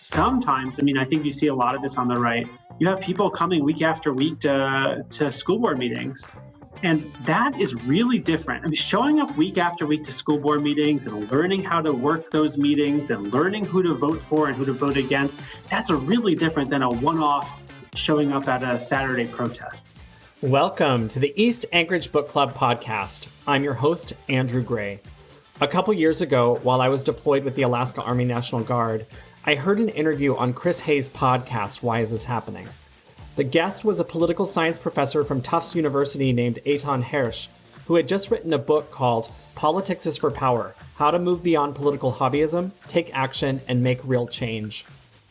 sometimes, I think you see a lot of this on the right. You have people coming week after week to school board meetings. And that is really different. Showing up week after week to school board meetings and learning how to work those meetings and learning who to vote for and who to vote against, that's really different than a one-off showing up at a Saturday protest. Welcome to the East Anchorage Book Club podcast. I'm your host, Andrew Gray. A couple years ago, while I was deployed with the Alaska Army National Guard, I heard an interview on Chris Hayes' podcast, Why Is This Happening? The guest was a political science professor from Tufts University named Eitan Hersh, who had just written a book called Politics is for Power: How to Move Beyond Political Hobbyism, Take Action, and Make Real Change.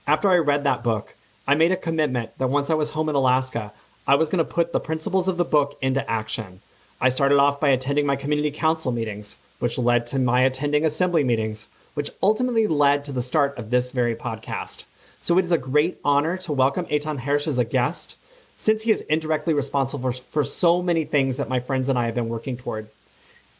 After I read that book, I made a commitment that once I was home in Alaska, I was going to put the principles of the book into action. I started off by attending my community council meetings, which led to my attending assembly meetings, which ultimately led to the start of this very podcast. So it is a great honor to welcome Eitan Hersh as a guest, since he is indirectly responsible for so many things that my friends and I have been working toward.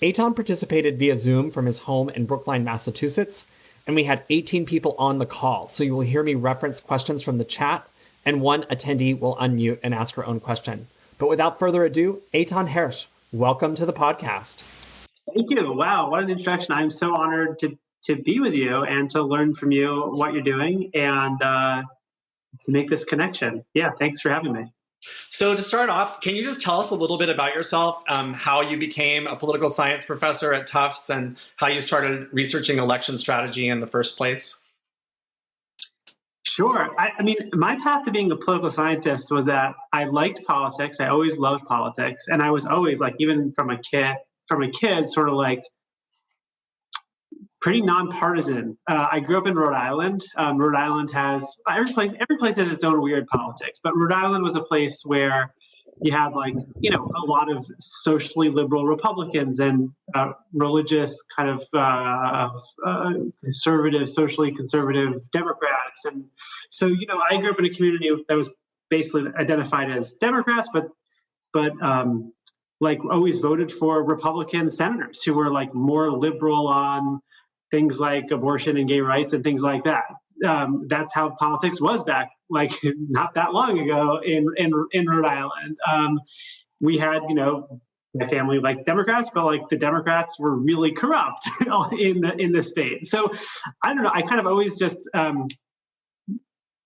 Eitan participated via Zoom from his home in Brookline, Massachusetts, and we had 18 people on the call. So you will hear me reference questions from the chat, and one attendee will unmute and ask her own question. But without further ado, Eitan Hersh, welcome to the podcast. Thank you. Wow, what an introduction. I'm so honored to be with you and to learn from you what you're doing and to make this connection. Yeah, thanks for having me. So to start off, can you just tell us a little bit about yourself, how you became a political science professor at Tufts and how you started researching election strategy in the first place? Sure. My path to being a political scientist was that I liked politics. I always loved politics. And I was always even from a kid, sort of pretty nonpartisan. I grew up in Rhode Island. Rhode Island has, every place has its own weird politics, but Rhode Island was a place where you have a lot of socially liberal Republicans and religious kind of conservative, socially conservative Democrats. And so, I grew up in a community that was basically identified as Democrats, but always voted for Republican senators who were more liberal on things like abortion and gay rights and things like that. That's how politics was back, not that long ago in Rhode Island. We had, my family liked Democrats, but the Democrats were really corrupt in the state. So I don't know. I kind of always just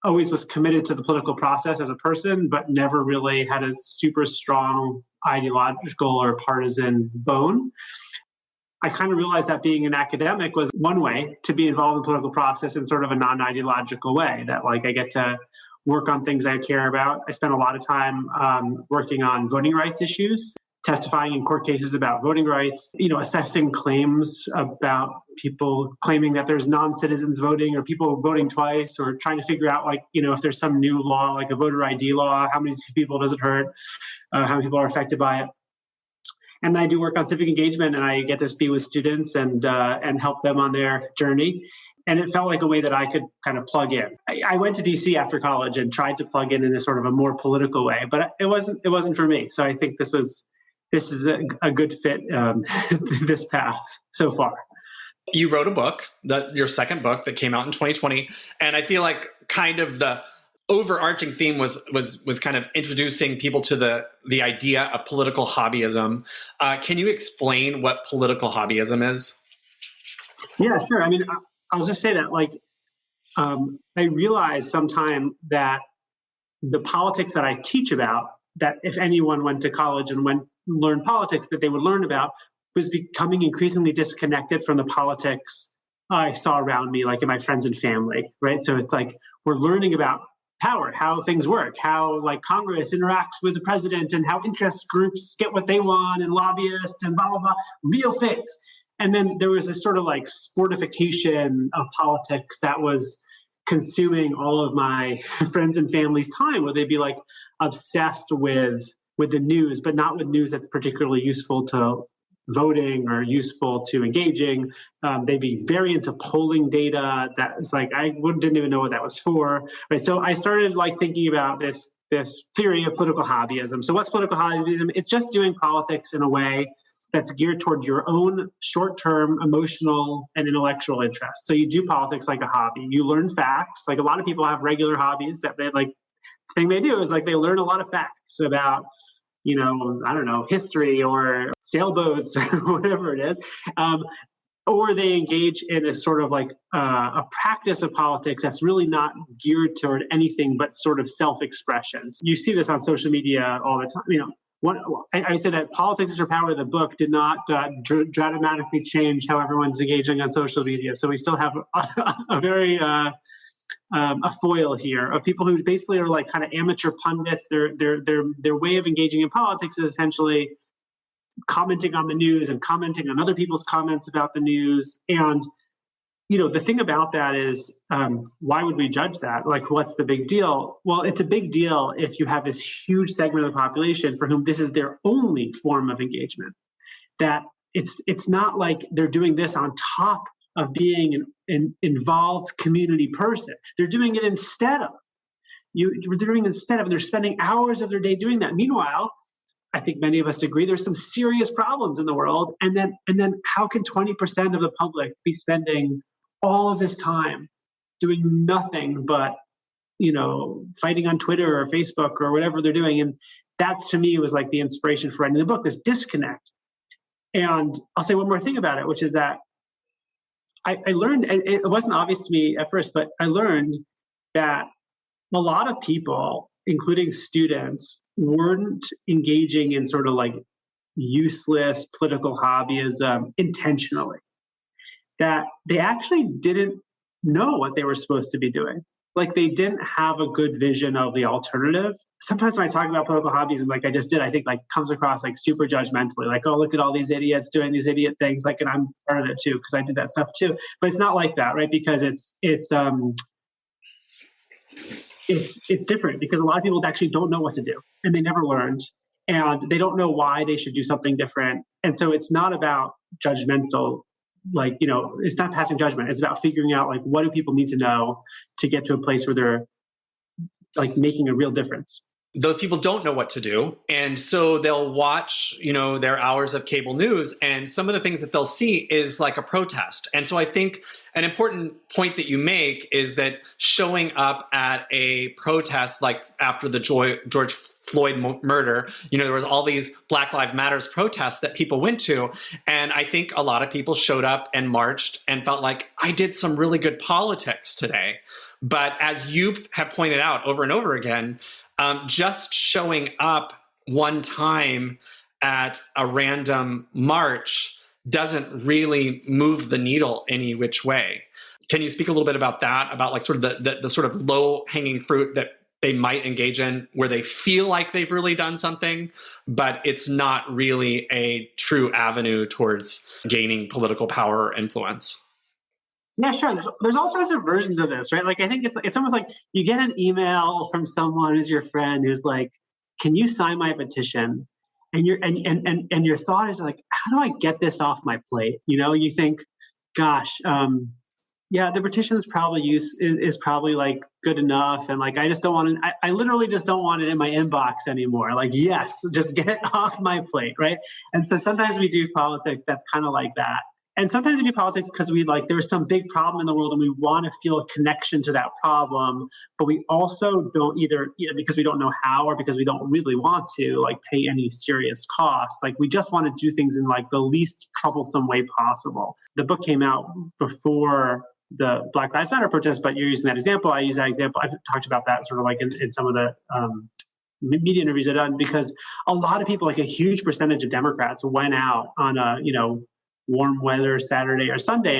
always was committed to the political process as a person, but never really had a super strong ideological or partisan bone. I kind of realized that being an academic was one way to be involved in the political process in sort of a non-ideological way, that I get to work on things I care about. I spent a lot of time working on voting rights issues, testifying in court cases about voting rights, assessing claims about people claiming that there's non-citizens voting or people voting twice, or trying to figure out if there's some new law, like a voter ID law, how many people does it hurt, how many people are affected by it. And I do work on civic engagement, and I get to speak with students and help them on their journey. And it felt like a way that I could kind of plug in. I went to DC after college and tried to plug in a sort of a more political way, but it wasn't for me. So I think this is a good fit, this path so far. You wrote a book, your second book that came out in 2020, and I feel like kind of the overarching theme was kind of introducing people to the idea of political hobbyism. Can you explain what political hobbyism is? Yeah, sure. I'll just say that I realized sometime that the politics that I teach about, that if anyone went to college and learned politics, that they would learn about, was becoming increasingly disconnected from the politics I saw around me, in my friends and family, right? So it's we're learning about power, how things work, how Congress interacts with the president, and how interest groups get what they want, and lobbyists and blah, blah, blah, real things. And then there was this sort of sportification of politics that was consuming all of my friends and family's time, where they'd be obsessed with the news, but not with news that's particularly useful to voting or useful to engaging. They'd be very into polling data. That was I didn't even know what that was for. Right. So I started thinking about this theory of political hobbyism. So what's political hobbyism? It's just doing politics in a way that's geared toward your own short-term emotional and intellectual interests. So you do politics like a hobby. You learn facts. Like a lot of people have regular hobbies that they like. The thing they do is like they learn a lot of facts about, I don't know, history or sailboats or whatever it is. Or they engage in a sort of like a practice of politics that's really not geared toward anything but sort of self-expression. You see this on social media all the time. I say that Politics is Your Power, the book, did not dramatically change how everyone's engaging on social media. So we still have a very a foil here of people who basically are like kind of amateur pundits. Their way of engaging in politics is essentially commenting on the news and commenting on other people's comments about the news. And, the thing about that is, why would we judge that? Like, what's the big deal? Well, it's a big deal if you have this huge segment of the population for whom this is their only form of engagement. That it's not like they're doing this on top of being an involved community person. They're doing it instead of. And they're spending hours of their day doing that. Meanwhile, I think many of us agree there's some serious problems in the world. And then how can 20% of the public be spending all of this time doing nothing but, fighting on Twitter or Facebook or whatever they're doing? And that's, to me, was like the inspiration for writing the book, this disconnect. And I'll say one more thing about it, which is that I learned, it wasn't obvious to me at first, but I learned that a lot of people, including students, weren't engaging in sort of like useless political hobbyism intentionally. That they actually didn't know what they were supposed to be doing. Like they didn't have a good vision of the alternative. Sometimes when I talk about political hobbyism, like I just did, I think like comes across like super judgmentally, like, oh, look at all these idiots doing these idiot things. Like, and I'm part of it too, because I did that stuff too. But it's not like that, right? Because it's different, because a lot of people actually don't know what to do and they never learned and they don't know why they should do something different. And so it's not about judgmental, like, it's not passing judgment. It's about figuring out like, what do people need to know to get to a place where they're like making a real difference. Those people don't know what to do. And so they'll watch, their hours of cable news. And some of the things that they'll see is like a protest. And so I think an important point that you make is that showing up at a protest, like after the George Floyd murder, there was all these Black Lives Matters protests that people went to. And I think a lot of people showed up and marched and felt like, I did some really good politics today. But as you have pointed out over and over again, just showing up one time at a random march doesn't really move the needle any which way. Can you speak a little bit about that, about like sort of the sort of low hanging fruit that they might engage in where they feel like they've really done something, but it's not really a true avenue towards gaining political power or influence? Yeah, sure. There's all sorts of versions of this, right? Like, I think it's almost like you get an email from someone who's your friend who's like, "Can you sign my petition?" And your thought is like, "How do I get this off my plate?" You think, "Gosh, yeah, the petition is probably like good enough, and like I just don't want it. I literally just don't want it in my inbox anymore. Like, yes, just get it off my plate, right?" And so sometimes we do politics that's kind of like that. And sometimes we do politics because there's some big problem in the world and we want to feel a connection to that problem, but we also don't either because we don't know how or because we don't really want to like pay any serious cost. Like we just want to do things in like the least troublesome way possible. The book came out before the Black Lives Matter protest, but you're using that example. I use that example. I've talked about that sort of like in some of the media interviews I've done, because a lot of people, like a huge percentage of Democrats went out on a, warm weather Saturday or Sunday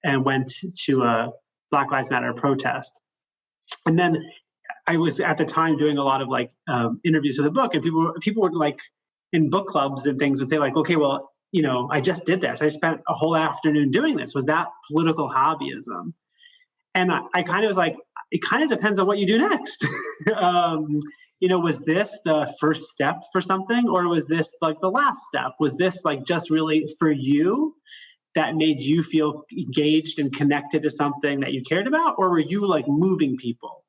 and went to a Black Lives Matter protest. And then I was at the time doing a lot of like interviews for the book, and people would like in book clubs and things would say like, okay, well, I just did this. I spent a whole afternoon doing this. Was that political hobbyism? And I kind of was like, it kind of depends on what you do next. Was this the first step for something, or was this like the last step? Was this like just really for you that made you feel engaged and connected to something that you cared about? Or were you like moving people?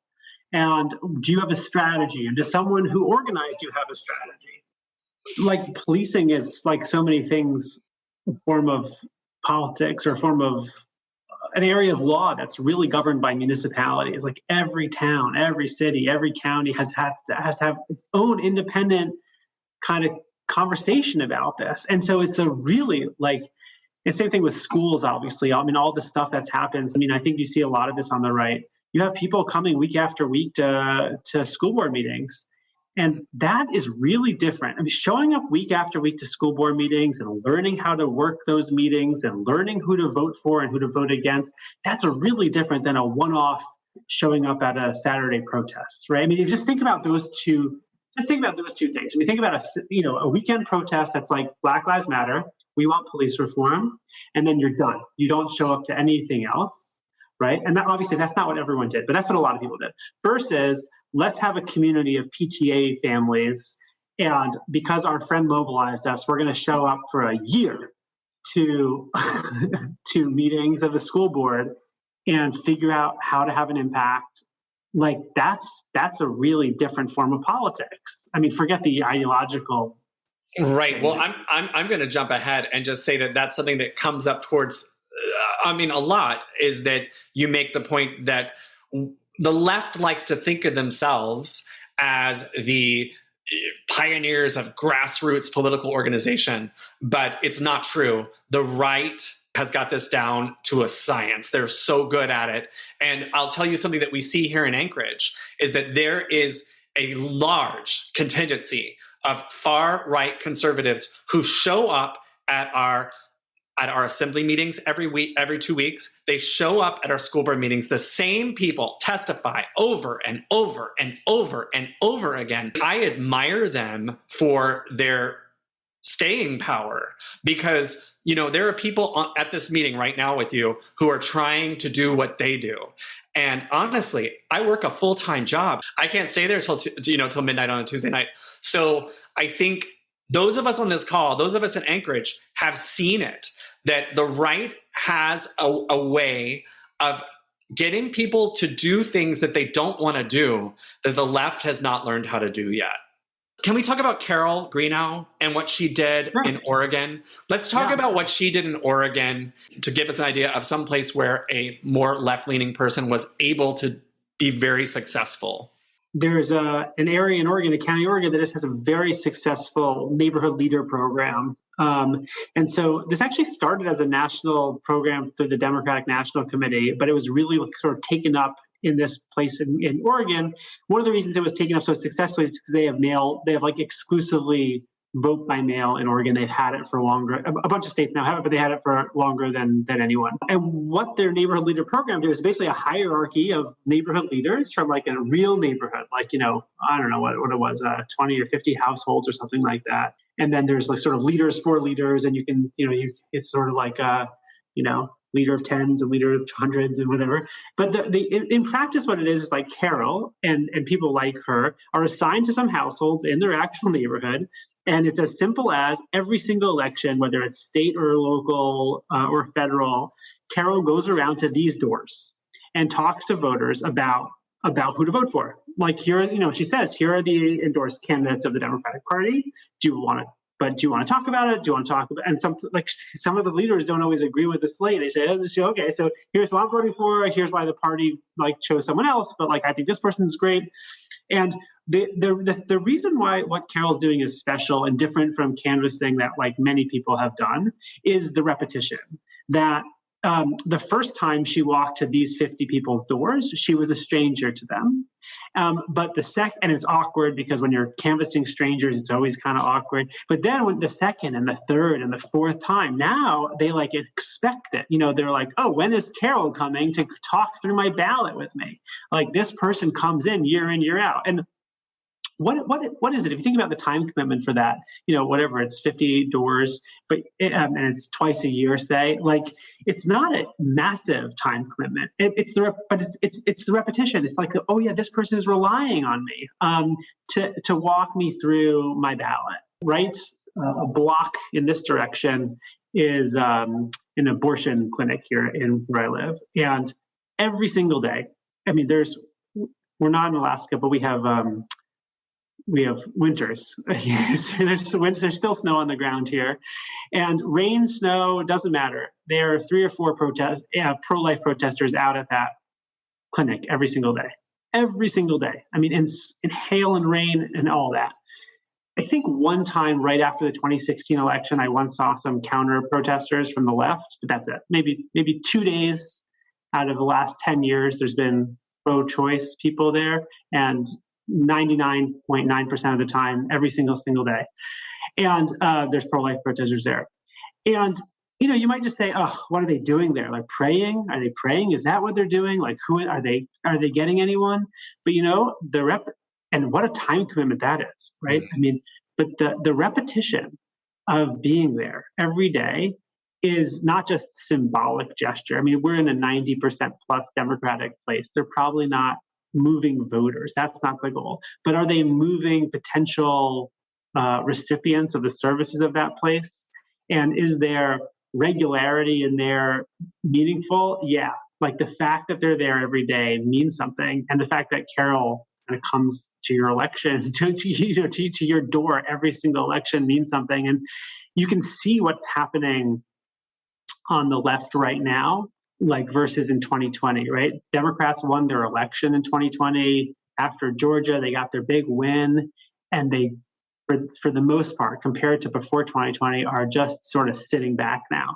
And do you have a strategy? And does someone who organized you have a strategy? like policing is like so many things, a form of politics or a form of an area of law that's really governed by municipalities. Like every town, every city, every county has to have its own independent kind of conversation about this. And so it's a really like, and same thing with schools, obviously. I mean, all the stuff that's happens. I mean, I think you see a lot of this on the right. You have people coming week after week to school board meetings. And that is really different. I mean, showing up week after week to school board meetings and learning how to work those meetings and learning who to vote for and who to vote against, that's a really different than a one-off showing up at a Saturday protest, right? I mean, if you just think about those two, things. I mean, think about a weekend protest that's like Black Lives Matter, we want police reform, and then you're done. You don't show up to anything else, right? And that, obviously that's not what everyone did, but that's what a lot of people did. Versus, let's have a community of PTA families, and because our friend mobilized us, we're going to show up for a year to to meetings of the school board and figure out how to have an impact. Like that's a really different form of politics. I mean, forget the ideological. Right. Well, I'm going to jump ahead and just say that that's something that comes up towards, a lot, is that you make the point that the left likes to think of themselves as the pioneers of grassroots political organization, but it's not true. The right has got this down to a science. They're so good at it. And I'll tell you something that we see here in Anchorage is that there is a large contingency of far-right conservatives who show up at our assembly meetings every week, every 2 weeks. They show up at our school board meetings. The same people testify over and over and over and over again. I admire them for their staying power because, there are people at this meeting right now with you who are trying to do what they do. And honestly, I work a full-time job. I can't stay there till midnight on a Tuesday night. So I think those of us on this call, those of us in Anchorage have seen it, that the right has a way of getting people to do things that they don't want to do, that the left has not learned how to do yet. Can we talk about Carol Greenough and what she did in Oregon? Let's talk about what she did in Oregon to give us an idea of some place where a more left-leaning person was able to be very successful. There's an area in Oregon, a county Oregon, that just has a very successful neighborhood leader program. And so this actually started as a national program through the Democratic National Committee, but it was really sort of taken up in this place in Oregon. One of the reasons it was taken up so successfully is because they have like exclusively vote by mail in Oregon. They've had it for longer. A bunch of states now have it, but they had it for longer than anyone. And what their neighborhood leader program did is basically a hierarchy of neighborhood leaders from like a real neighborhood, like, I don't know what it was, 20 or 50 households or something like that. And then there's like sort of leaders for leaders, and you can, it's sort of like leader of tens and leader of hundreds and whatever. But in practice, what it is like Carol and people like her are assigned to some households in their actual neighborhood. And it's as simple as every single election, whether it's state or local or federal, Carol goes around to these doors and talks to voters about who to vote for. Like here, she says, here are the endorsed candidates of the Democratic Party. Do you want to talk about it? Do you want to talk about it? And some of the leaders don't always agree with the slate. They say, okay, so here's what I'm voting for. Here's why the party chose someone else, but I think this person's great. And the reason why what Carol's doing is special and different from canvassing that many people have done is the repetition. That the first time she walked to these 50 people's doors, she was a stranger to them. But and it's awkward because when you're canvassing strangers, it's always kind of awkward. But then when the second and the third and the fourth time, now they expect it. They're like, oh, when is Carol coming to talk through my ballot with me? This person comes in, year out. And what is it? If you think about the time commitment for that, whatever, it's 50 doors, but and it's twice a year, say, it's not a massive time commitment. It's the repetition. It's oh yeah, this person is relying on me to walk me through my ballot, right? A block in this direction is an abortion clinic here where I live, and every single day, I mean, we're not in Alaska, but we have we have winters. There's still snow on the ground here. And rain, snow, doesn't matter. There are 3 or 4 pro-life protesters out at that clinic every single day. Every single day. I mean, in hail and rain and all that. I think one time right after the 2016 election, I once saw some counter protesters from the left, but that's it. Maybe 2 days out of the last 10 years, there's been pro-choice people there, and 99.9% of the time, every single day. And there's pro-life protesters there. And, you might just say, oh, what are they doing there? Like praying? Are they praying? Is that what they're doing? Like, who are they getting anyone? But, and what a time commitment that is, right? I mean, but the repetition of being there every day is not just symbolic gesture. I mean, we're in a 90% plus Democratic place. They're probably not moving voters. That's not the goal. But are they moving potential recipients of the services of that place? And is there regularity in there meaningful? Yeah. Like the fact that they're there every day means something. And the fact that Carol kind of comes to your election, to your door every single election means something. And you can see what's happening on the left right now, like versus in 2020, right? Democrats won their election in 2020. After Georgia, they got their big win. And they, for the most part, compared to before 2020, are just sort of sitting back now.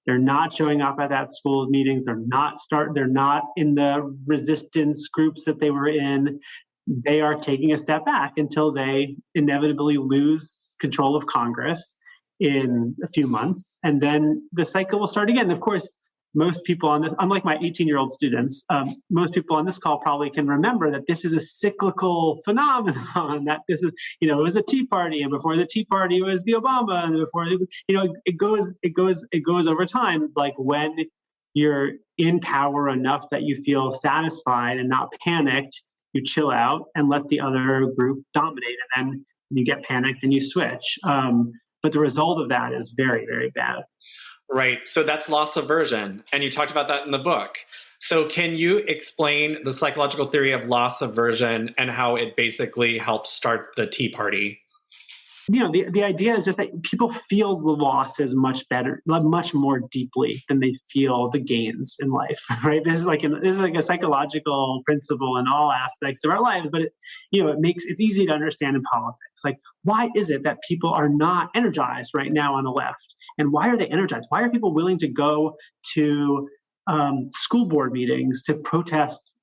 They're not showing up at that school meetings. They're not in the resistance groups that they were in. They are taking a step back until they inevitably lose control of Congress in a few months. And then the cycle will start again. Of course, most people unlike my 18-year-old students, most people on this call probably can remember that this is a cyclical phenomenon, that this is, it was the Tea Party, and before the Tea Party it was the Obama, and before, it goes over time. Like when you're in power enough that you feel satisfied and not panicked, you chill out and let the other group dominate, and then you get panicked and you switch. But the result of that is very, very bad. Right. So that's loss aversion. And you talked about that in the book. So can you explain the psychological theory of loss aversion and how it basically helps start the Tea Party? The idea is just that people feel the losses much better, much more deeply than they feel the gains in life, right? This is like a psychological principle in all aspects of our lives, but it's easy to understand in politics. Like, why is it that people are not energized right now on the left? And why are they energized? Why are people willing to go to school board meetings to protest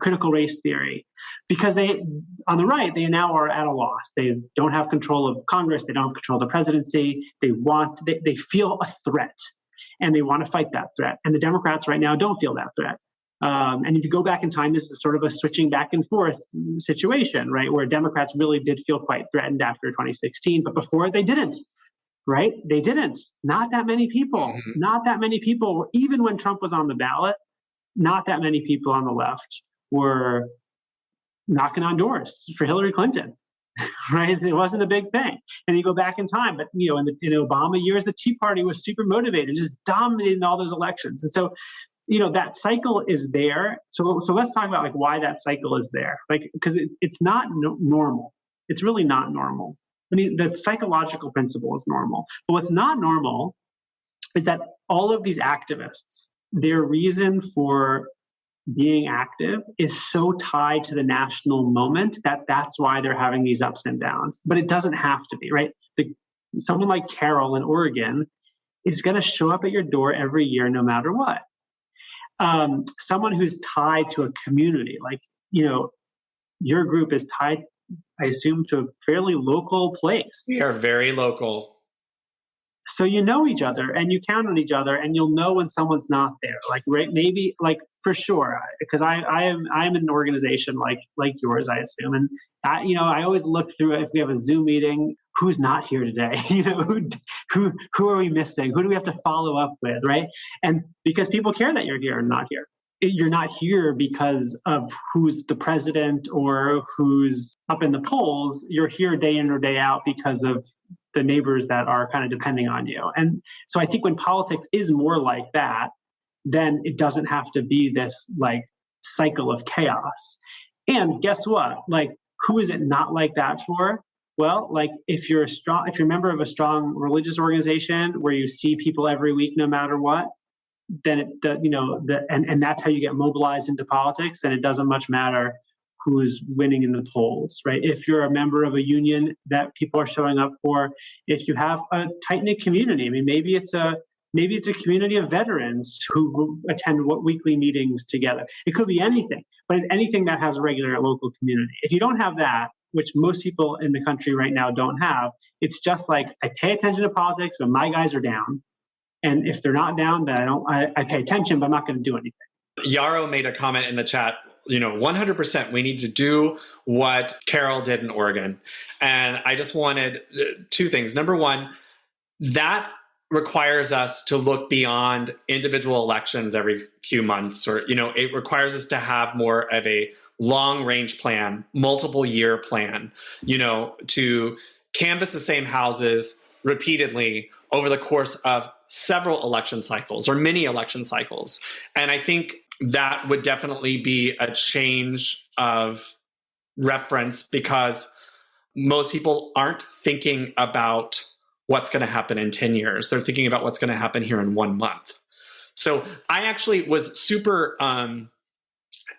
critical race theory? Because on the right, they now are at a loss. They don't have control of Congress. They don't have control of the presidency. They feel a threat, and they want to fight that threat. And the Democrats right now don't feel that threat. And if you go back in time, this is sort of a switching back and forth situation, right? Where Democrats really did feel quite threatened after 2016, but before they didn't. Right? They didn't. Not that many people. Mm-hmm. Not that many people. Even when Trump was on the ballot, not that many people on the left were knocking on doors for Hillary Clinton. Right? It wasn't a big thing. And you go back in time, but in the Obama years, the Tea Party was super motivated, just dominating all those elections. And so, that cycle is there. So let's talk about like why that cycle is there. Like, because it's not normal. It's really not normal. I mean, the psychological principle is normal. But what's not normal is that all of these activists, their reason for being active is so tied to the national moment that that's why they're having these ups and downs. But it doesn't have to be, right? Someone like Carol in Oregon is going to show up at your door every year no matter what. Someone who's tied to a community, like, your group is tied, I assume, to a fairly local place. We are very local. So you know each other and you count on each other, and you'll know when someone's not there. Like, right, maybe, like, for sure, because I'm in an organization like yours, I assume, and I always look through if we have a Zoom meeting, who's not here today? Who are we missing? Who do we have to follow up with, right? And because people care that you're here or not here. You're not here because of who's the president or who's up in the polls. You're here day in or day out because of the neighbors that are kind of depending on you. And so I think when politics is more like that, then it doesn't have to be this like cycle of chaos. And guess what? Like, Who is it not like that for? Well, like if you're a member of a strong religious organization where you see people every week, no matter what, then and that's how you get mobilized into politics. Then it doesn't much matter who's winning in the polls, right? If you're a member of a union that people are showing up for, if you have a tight-knit community, I mean, maybe it's a community of veterans who attend weekly meetings together. It could be anything, but anything that has a regular local community. If you don't have that, which most people in the country right now don't have, it's just like, I pay attention to politics when my guys are down. And if they're not down, then I pay attention, but I'm not going to do anything. Yarrow made a comment in the chat, 100% we need to do what Carol did in Oregon. And I just wanted two things. Number one, that requires us to look beyond individual elections every few months, or, it requires us to have more of a long range plan, multiple year plan, to canvass the same houses repeatedly over the course of several election cycles or many election cycles. And I think that would definitely be a change of reference, because most people aren't thinking about what's going to happen in 10 years. They're thinking about what's going to happen here in 1 month. So I actually was super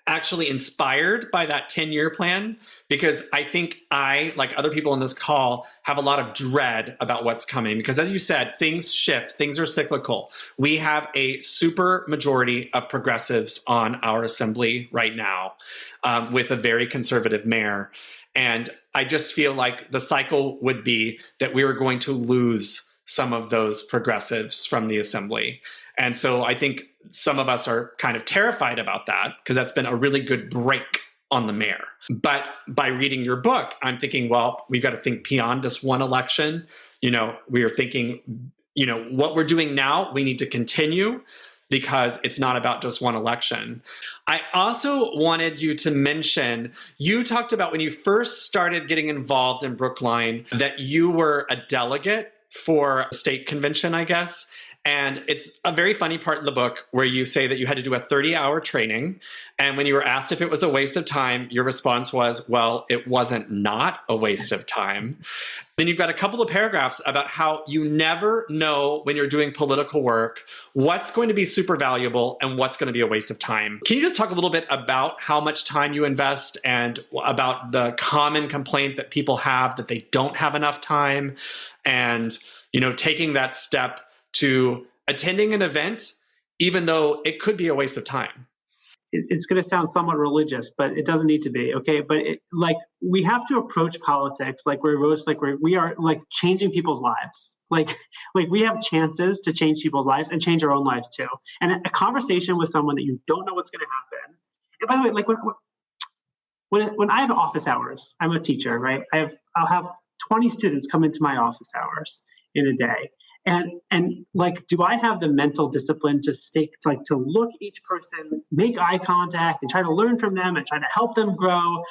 inspired by that 10-year plan, because I think I, like other people in this call, have a lot of dread about what's coming. Because as you said, things shift, things are cyclical. We have a super majority of progressives on our assembly right now, with a very conservative mayor. And I just feel like the cycle would be that we were going to lose some of those progressives from the assembly. And so I think some of us are kind of terrified about that, because that's been a really good break on the mayor. But by reading your book, I'm thinking, well, we've got to think beyond this one election. We are thinking, what we're doing now, we need to continue, because it's not about just one election. I also wanted you to mention, you talked about when you first started getting involved in Brookline, that you were a delegate for a state convention, I guess. And it's a very funny part in the book where you say that you had to do a 30-hour training. And when you were asked if it was a waste of time, your response was, well, it wasn't not a waste of time. Then you've got a couple of paragraphs about how you never know when you're doing political work what's going to be super valuable and what's going to be a waste of time. Can you just talk a little bit about how much time you invest, and about the common complaint that people have that they don't have enough time, and, taking that step to attending an event, even though it could be a waste of time? It's going to sound somewhat religious, but it doesn't need to be, okay? But we have to approach politics like we are changing people's lives. Like we have chances to change people's lives and change our own lives too. And a conversation with someone that you don't know what's going to happen. And by the way, when I have office hours, I'm a teacher, right? I'll have 20 students come into my office hours in a day. And do I have the mental discipline to to look each person, make eye contact, and try to learn from them and try to help them grow?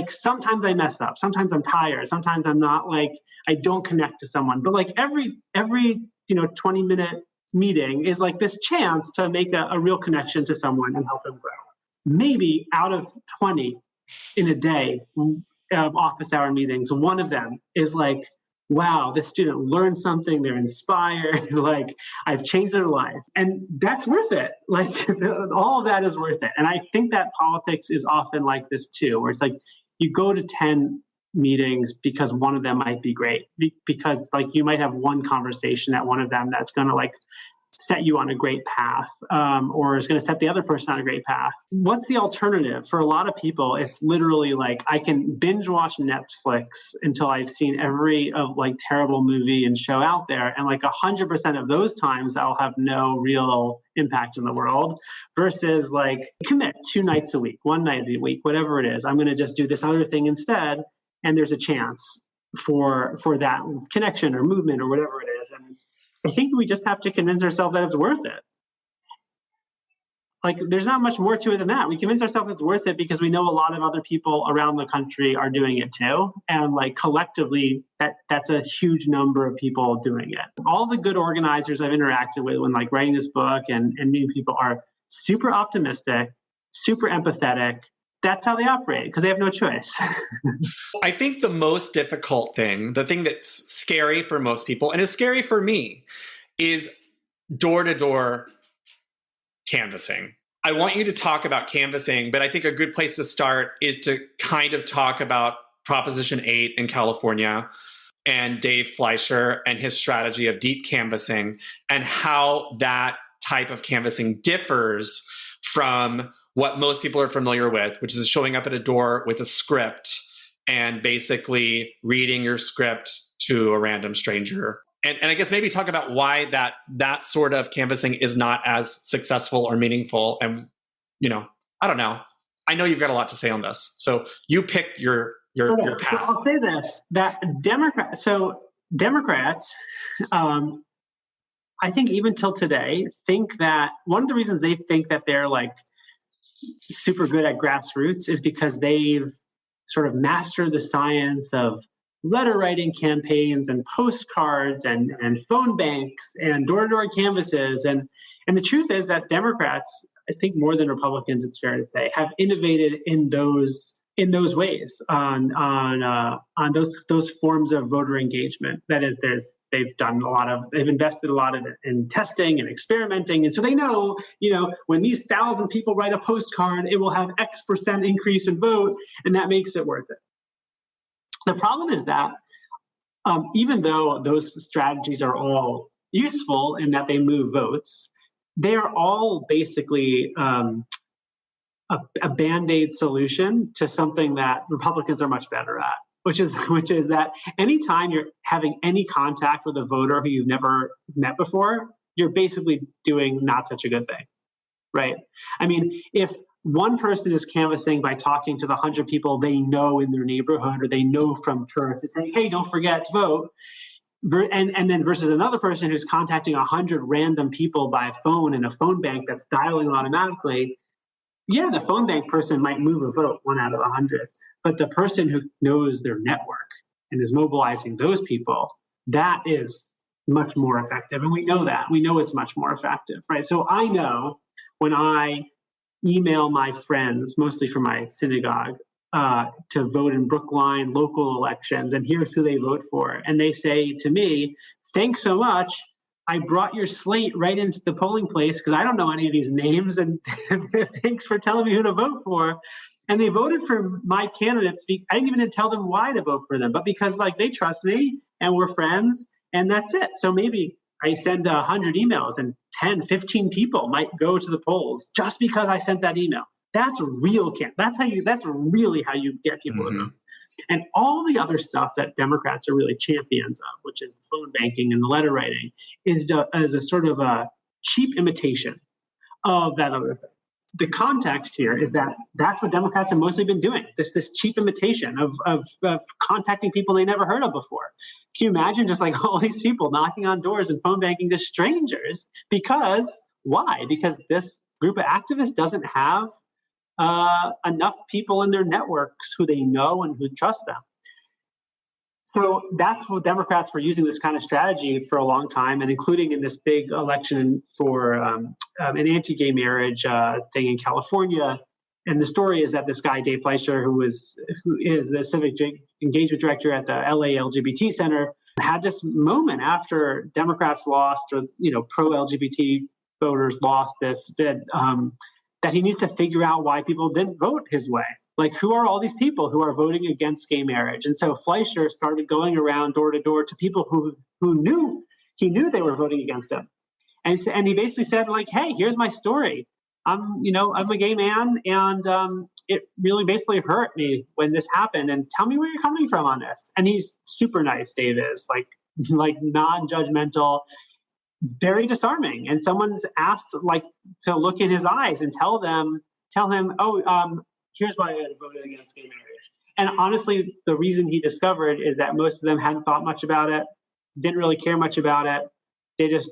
Sometimes I mess up, sometimes I'm tired, sometimes I'm not, I don't connect to someone. But every 20-minute meeting is this chance to make a real connection to someone and help them grow. Maybe out of 20 in a day of office hour meetings, one of them is wow, this student learned something, they're inspired, I've changed their life. And that's worth it. All of that is worth it. And I think that politics is often like this too, where it's you go to 10 meetings because one of them might be great, because you might have one conversation at one of them that's going to set you on a great path, or is going to set the other person on a great path. What's the alternative? For a lot of people, it's literally I can binge watch Netflix until I've seen every terrible movie and show out there, and 100% of those times I'll have no real impact in the world, versus commit 2 nights a week, 1 night a week, whatever it is. I'm going to just do this other thing instead, and there's a chance for that connection or movement or whatever it is. And I think we just have to convince ourselves that it's worth it. There's not much more to it than that. We convince ourselves it's worth it because we know a lot of other people around the country are doing it too. And collectively, that's a huge number of people doing it. All the good organizers I've interacted with when writing this book and meeting people are super optimistic, super empathetic, that's how they operate because they have no choice. I think the most difficult thing, the thing that's scary for most people and is scary for me, is door-to-door canvassing. I want you to talk about canvassing, but I think a good place to start is to kind of talk about Proposition 8 in California and Dave Fleischer and his strategy of deep canvassing and how that type of canvassing differs from what most people are familiar with, which is showing up at a door with a script and basically reading your script to a random stranger. And I guess maybe talk about why that sort of canvassing is not as successful or meaningful. And, I don't know. I know you've got a lot to say on this. So you picked your path. So I'll say this, that Democrats, I think even till today, think that one of the reasons they think that they're like super good at grassroots is because they've sort of mastered the science of letter writing campaigns and postcards and phone banks and door-to-door canvasses. And the truth is that Democrats, I think more than Republicans, it's fair to say, have innovated in those ways on those forms of voter engagement. That is, they've invested a lot in testing and experimenting. And so they know, when these 1,000 people write a postcard, it will have X% increase in vote, and that makes it worth it. The problem is that even though those strategies are all useful in that they move votes, they're all basically a Band-Aid solution to something that Republicans are much better at, which is that anytime you're having any contact with a voter who you've never met before, you're basically doing not such a good thing, right? I mean, if one person is canvassing by talking to the 100 people they know in their neighborhood or they know from Perth to say, hey, don't forget to vote, and then versus another person who's contacting 100 random people by phone in a phone bank that's dialing automatically, yeah, the phone bank person might move a vote 1 out of 100, but the person who knows their network and is mobilizing those people, that is much more effective. And we know that. We know it's much more effective, right? So I know when I email my friends, mostly from my synagogue, to vote in Brookline local elections, and here's who they vote for. And they say to me, thanks so much. I brought your slate right into the polling place because I don't know any of these names, and thanks for telling me who to vote for. And they voted for my candidates. I didn't even tell them why to vote for them, but because they trust me and we're friends, and that's it. So maybe I send 100 emails and 10, 15 people might go to the polls just because I sent that email. That's real That's really how you get people to vote. And all the other stuff that Democrats are really champions of, which is the phone banking and the letter writing, is as a sort of a cheap imitation of that other thing. The context here is that that's what Democrats have mostly been doing, this cheap imitation of contacting people they never heard of before. Can you imagine just all these people knocking on doors and phone banking to strangers? Why? Because this group of activists doesn't have enough people in their networks who they know and who trust them. So that's what Democrats were using this kind of strategy for a long time, and including in this big election for an anti-gay marriage thing in California. And the story is that this guy, Dave Fleischer, who is the civic engagement director at the LA LGBT Center, had this moment after Democrats lost, or pro-LGBT voters lost this, that he needs to figure out why people didn't vote his way. Who are all these people who are voting against gay marriage? And so Fleischer started going around door to door to people who he knew they were voting against him. And he basically said, hey, here's my story. I'm a gay man, and it really basically hurt me when this happened. And tell me where you're coming from on this. And he's super nice, Dave is, non-judgmental, very disarming. And someone's asked to look in his eyes and tell him, here's why I voted against gay marriage. And honestly, the reason he discovered is that most of them hadn't thought much about it, didn't really care much about it. They just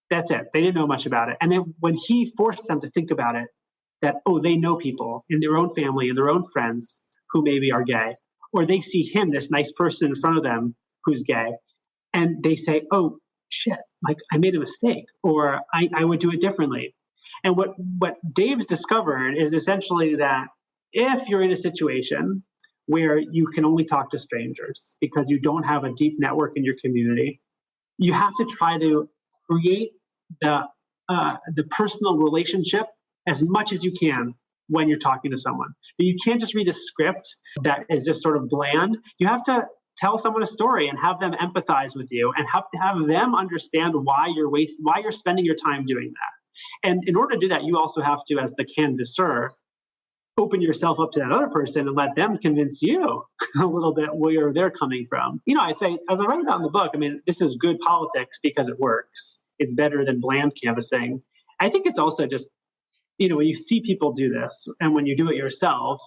that's it. They didn't know much about it. And then when he forced them to think about it, that, they know people in their own family and their own friends who maybe are gay, or they see him, this nice person in front of them who's gay, and they say, oh, shit, I made a mistake, or I would do it differently. And what Dave's discovered is essentially that if you're in a situation where you can only talk to strangers because you don't have a deep network in your community, you have to try to create the personal relationship as much as you can when you're talking to someone. You can't just read a script that is just sort of bland. You have to tell someone a story and have them empathize with you and have them understand why you're spending your time doing that. And in order to do that, you also have to, as the canvasser, open yourself up to that other person and let them convince you a little bit where they're coming from. I say, as I write about in the book, this is good politics because it works. It's better than bland canvassing. I think it's also just, when you see people do this and when you do it yourself,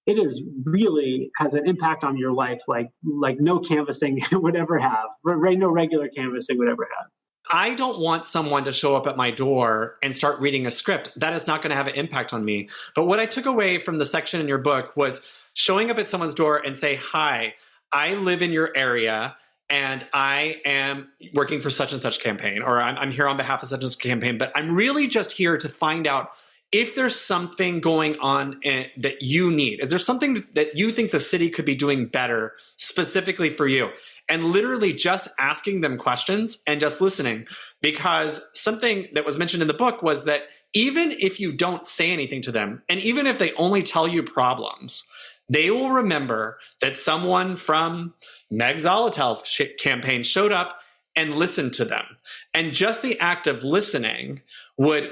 it is really has an impact on your life like no canvassing would ever have, right? No regular canvassing would ever have. I don't want someone to show up at my door and start reading a script. That is not going to have an impact on me. But what I took away from the section in your book was showing up at someone's door and say, hi, I live in your area and I am working for such and such campaign, or I'm here on behalf of such and such campaign, but I'm really just here to find out if there's something going on that you need. Is there something that you think the city could be doing better specifically for you? And literally just asking them questions and just listening. Because something that was mentioned in the book was that even if you don't say anything to them, and even if they only tell you problems, they will remember that someone from Meg Zolotel's campaign showed up and listened to them. And just the act of listening would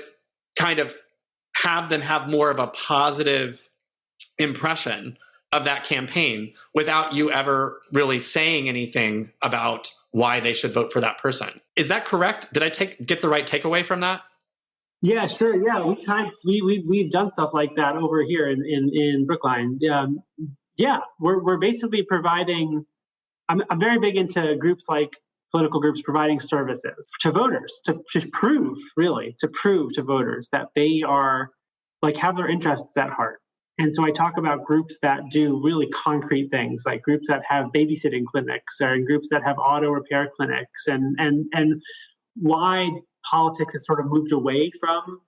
kind of have them have more of a positive impression of that campaign without you ever really saying anything about why they should vote for that person. Is that correct? Did I get the right takeaway from that? Yeah, sure. Yeah, we've done stuff like that over here in Brookline. We're basically providing. I'm very big into groups like political groups providing services to voters to prove to voters that they are have their interests at heart. And so I talk about groups that do really concrete things, like groups that have babysitting clinics or groups that have auto repair clinics, and why politics has sort of moved away from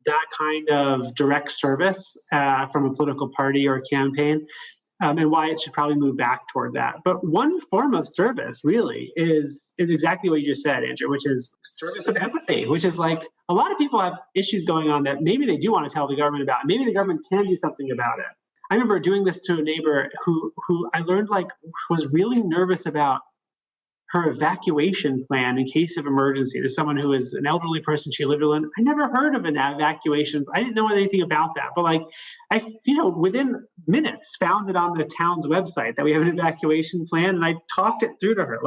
that kind of direct service from a political party or a campaign, and why it should probably move back toward that. But one form of service really is exactly what you just said, Andrew, which is service of empathy, which is like a lot of people have issues going on that maybe they do want to tell the government about. Maybe the government can do something about it. I remember doing this to a neighbor who I learned was really nervous about her evacuation plan in case of emergency. There's someone who is an elderly person. She lived alone. I never heard of an evacuation. I didn't know anything about that. But I within minutes found it on the town's website that we have an evacuation plan, and I talked it through to her.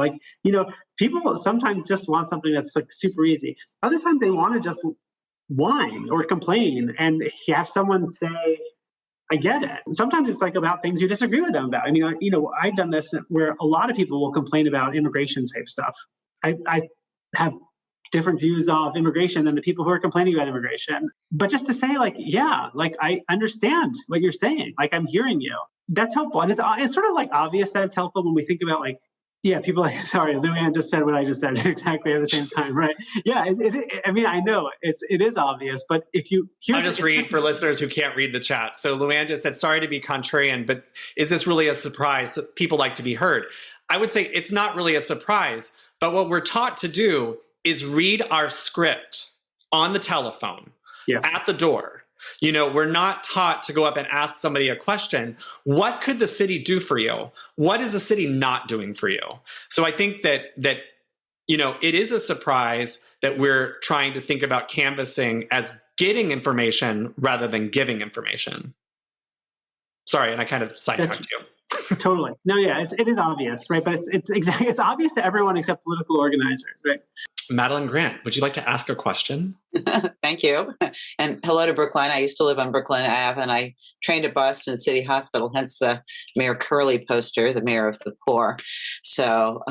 People sometimes just want something that's super easy. Other times they want to just whine or complain and have someone say, I get it. Sometimes it's about things you disagree with them about. I've done this where a lot of people will complain about immigration type stuff. I have different views of immigration than the people who are complaining about immigration. But just to say I understand what you're saying. I'm hearing you. That's helpful. And it's sort of obvious that it's helpful when we think about people sorry, Luann just said what I just said exactly at the same time, right? Yeah, I know it is obvious, but if you... I'll just read for listeners who can't read the chat. So Luann just said, sorry to be contrarian, but is this really a surprise that people like to be heard? I would say it's not really a surprise, but what we're taught to do is read our script on the telephone at the door. We're not taught to go up and ask somebody a question. What could the city do for you? What is the city not doing for you? So I think that it is a surprise that we're trying to think about canvassing as getting information rather than giving information. Sorry, and I kind of sidetracked you. Totally. No, yeah, it is obvious, right? But it's obvious to everyone except political organizers, right? Madeline Grant, would you like to ask a question? Thank you. And hello to Brookline. I used to live on Brookline Ave, and I trained at Boston City Hospital, hence the Mayor Curley poster, the mayor of the poor. So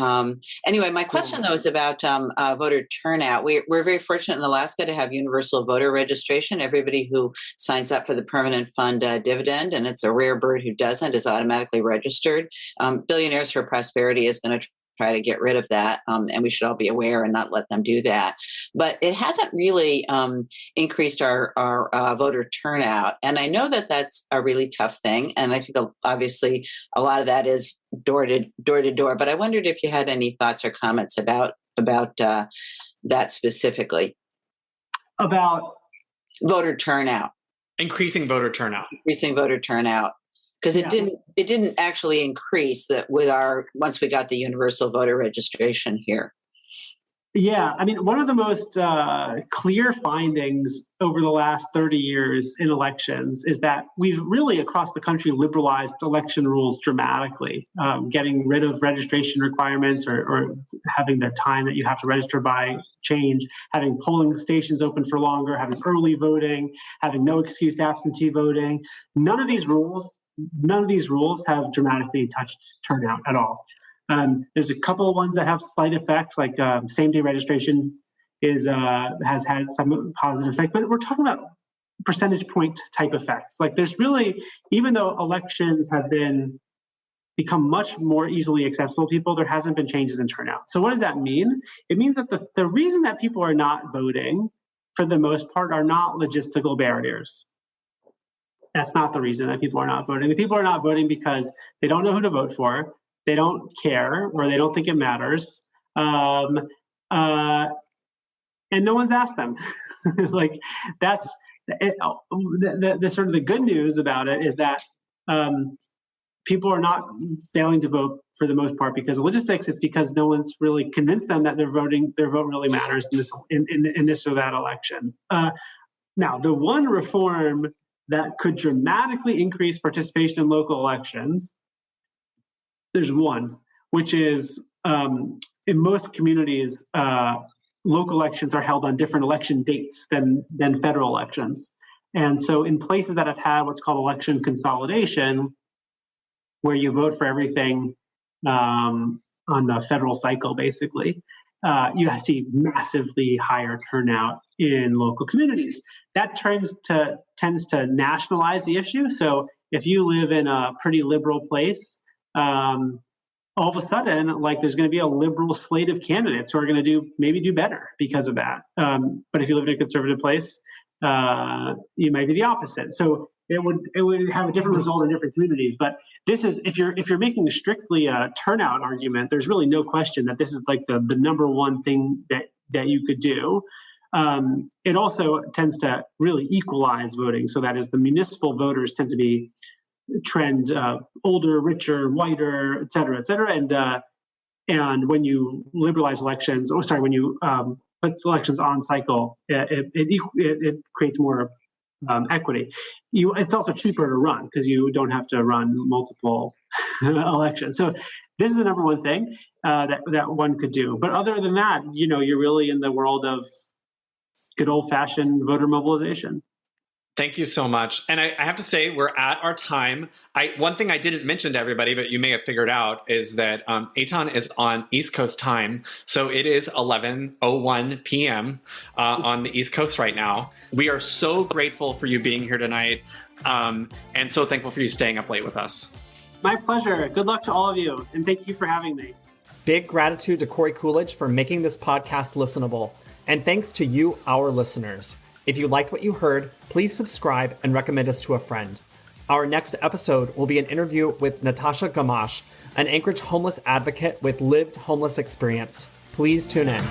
anyway, my question, though, is about voter turnout. We're very fortunate in Alaska to have universal voter registration. Everybody who signs up for the permanent fund dividend, and it's a rare bird who doesn't, is automatically registered. Billionaires for Prosperity is going to try to get rid of that. And we should all be aware and not let them do that. But it hasn't really increased our voter turnout. And I know that that's a really tough thing. And I think obviously a lot of that is door to door. But I wondered if you had any thoughts or comments about that specifically. About voter turnout. Increasing voter turnout. Because it didn't actually increase that with once we got the universal voter registration here. Yeah, I mean, one of the most clear findings over the last 30 years in elections is that we've really across the country liberalized election rules dramatically, getting rid of registration requirements or having the time that you have to register by change, having polling stations open for longer, having early voting, having no excuse absentee voting. None of these rules have dramatically touched turnout at all. There's a couple of ones that have slight effects, like same-day registration has had some positive effect, but we're talking about percentage point type effects. Like there's really, even though elections have become much more easily accessible to people, there hasn't been changes in turnout. So what does that mean? It means that the reason that people are not voting, for the most part, are not logistical barriers. That's not the reason that people are not voting. The people are not voting because they don't know who to vote for. They don't care, or they don't think it matters, and no one's asked them. Like that's the sort of the good news about it is that people are not failing to vote for the most part because of logistics. It's because no one's really convinced them that their vote really matters in this or that election. Now, the one reform that could dramatically increase participation in local elections. There's one, which is in most communities, local elections are held on different election dates than federal elections. And so in places that have had what's called election consolidation, where you vote for everything on the federal cycle, basically, you see massively higher turnout in local communities. That tends to nationalize the issue. So if you live in a pretty liberal place, all of a sudden, like there's going to be a liberal slate of candidates who are going to maybe do better because of that. But if you live in a conservative place, you might be the opposite. So it would have a different result in different communities. But this is if you're making strictly a turnout argument, there's really no question that this is like the number one thing that you could do. It also tends to really equalize voting. So that is, the municipal voters tend to be trend older, richer, whiter, et cetera, et cetera. And when you liberalize elections, when you put elections on cycle, it creates more equity. It's also cheaper to run because you don't have to run multiple elections. So this is the number one thing that one could do. But other than that, you're really in the world of good old-fashioned voter mobilization. Thank you so much. And I have to say, we're at our time. One thing I didn't mention to everybody, but you may have figured out, is that Eitan is on East Coast time. So it is 11:01 p.m. On the East Coast right now. We are so grateful for you being here tonight, and so thankful for you staying up late with us. My pleasure. Good luck to all of you, and thank you for having me. Big gratitude to Corey Coolidge for making this podcast listenable, and thanks to you, our listeners. If you liked what you heard, please subscribe and recommend us to a friend. Our next episode will be an interview with Natasha Gamache, an Anchorage homeless advocate with lived homeless experience. Please tune in.